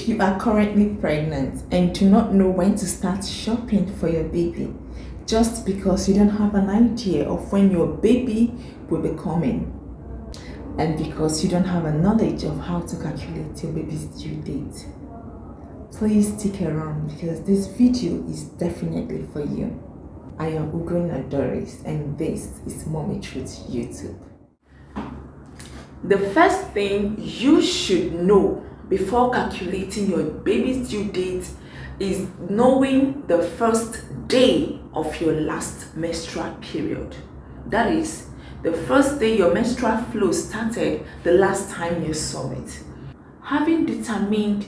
If you are currently pregnant and do not know when to start shopping for your baby, just because you don't have an idea of when your baby will be coming, and because you don't have a knowledge of how to calculate your baby's due date, please stick around because this video is definitely for you. I am Ugonna Doris and this is Mommy Truth YouTube. The first thing you should know before calculating your baby's due date is knowing the first day of your last menstrual period. That is, the first day your menstrual flow started the last time you saw it. Having determined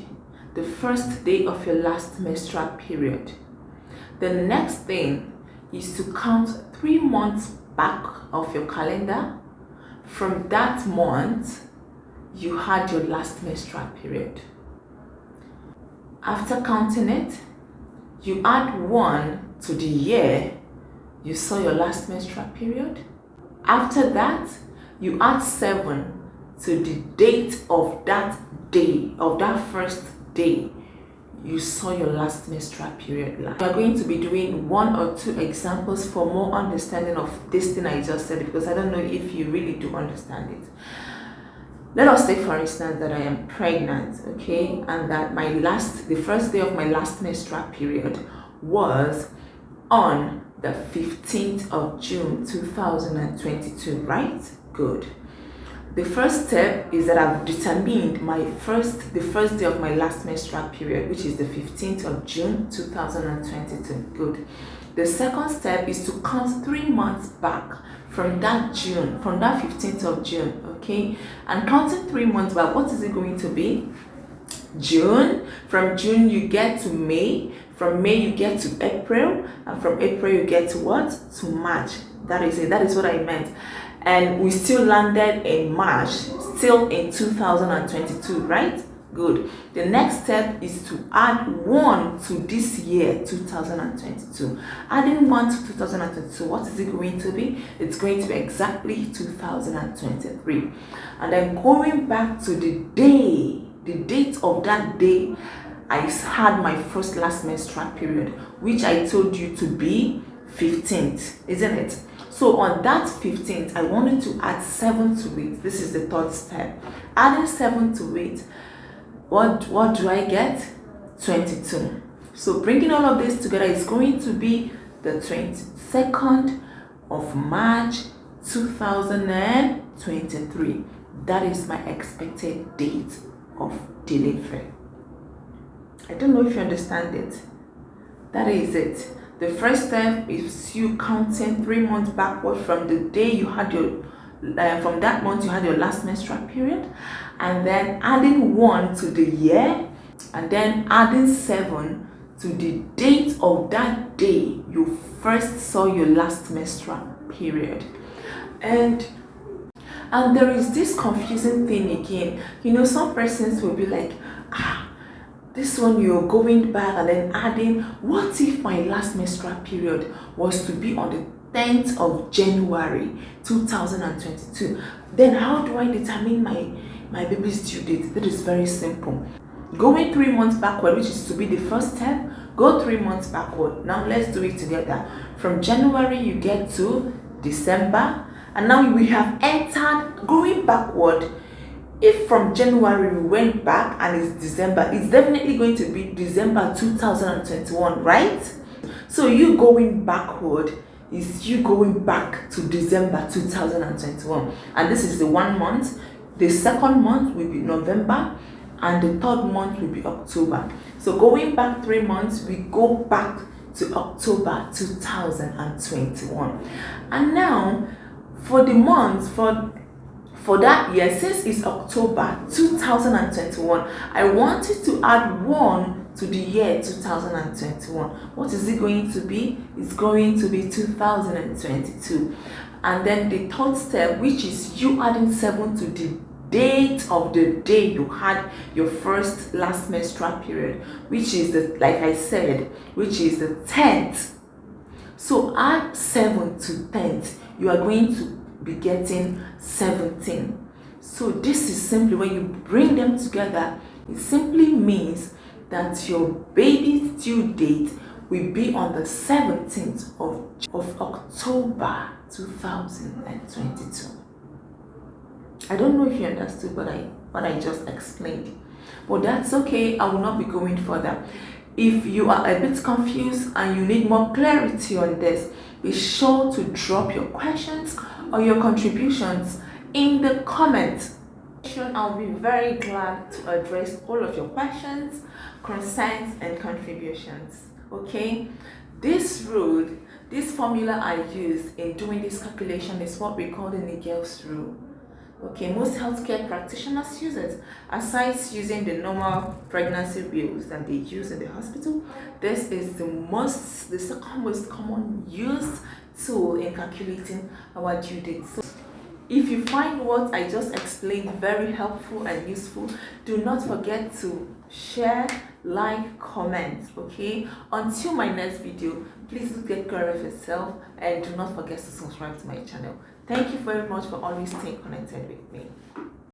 the first day of your last menstrual period, the next thing is to count 3 months back of your calendar. From that month, you had your last menstrual period. After counting it, you add 1 to the year you saw your last menstrual period. After that, you add 7 to the date of that day, of that first day you saw your last menstrual period. We are going to be doing 1 or 2 examples for more understanding of this thing I just said, because I don't know if you really do understand it. Let us take for instance that I am pregnant, okay, and that the first day of my last menstrual period was on the 15th of June 2022, right? Good. The first step is that I've determined the first day of my last menstrual period, which is the 15th of June 2022. Good. The second step is to count 3 months back from that 15th of June, okay? And counting 3 months back, what is it going to be? June. From June you get to May. From May you get to April, and from April you get to what? To March. That is it. That is what I meant. And we still landed in March, still in 2022, right? Good. The next step is to add 1 to this year, 2022. Adding 1 to 2022, what is it going to be? It's going to be exactly 2023. And then going back to the date of that day I had my last menstrual period, which I told you to be 15th, isn't it? So on that 15th, I wanted to add 7 to it. This is the third step. Adding 7 to it, what do I get? 22. So bringing all of this together is going to be the 22nd of March 2023. That is my expected date of delivery. I don't know if you understand it. That is it. The first step is you counting 3 months backward from the day you had from that month you had your last menstrual period, and then adding 1 to the year, and then adding 7 to the date of that day you first saw your last menstrual period. And there is this confusing thing again. You know, some persons will be like, this one you're going back and then adding, what if my last menstrual period was to be on the 10th of January 2022? Then how do I determine my baby's due date? That is very simple. Going 3 months backward, which is to be the first step, go 3 months backward. Now let's do it together. From January you get to December, and now we have entered going backward. If from January we went back and it's December, it's definitely going to be December 2021, right? So you going backward is you going back to December 2021. And this is the 1 month. The second month will be November, and the third month will be October. So going back 3 months, we go back to October 2021. And now for the months, for that year, since it's October 2021, I wanted to add 1 to the year 2021. What is it going to be? It's going to be 2022. And then the third step, which is you adding 7 to the date of the day you had your last menstrual period, which is like I said, which is the 10th. So add 7 to 10th, you are going to be getting 17. So this is simply when you bring them together, It simply means that your baby's due date will be on the 17th of October 2022. I don't know if you understood what I just explained, but that's okay. I will not be going further. If you are a bit confused and you need more clarity on this, be sure to drop your questions or your contributions in the comments. I'll be very glad to address all of your questions, concerns, and contributions. Okay, this rule, this formula I use in doing this calculation is what we call the Nigel's rule. Okay, most healthcare practitioners use it. Aside using the normal pregnancy bills that they use in the hospital, this is the second most common used tool in calculating our due date. So if you find what I just explained very helpful and useful, do not forget to share, like, comment. Okay, until my next video, please do take care of yourself and do not forget to subscribe to my channel. Thank you very much for always staying connected with me.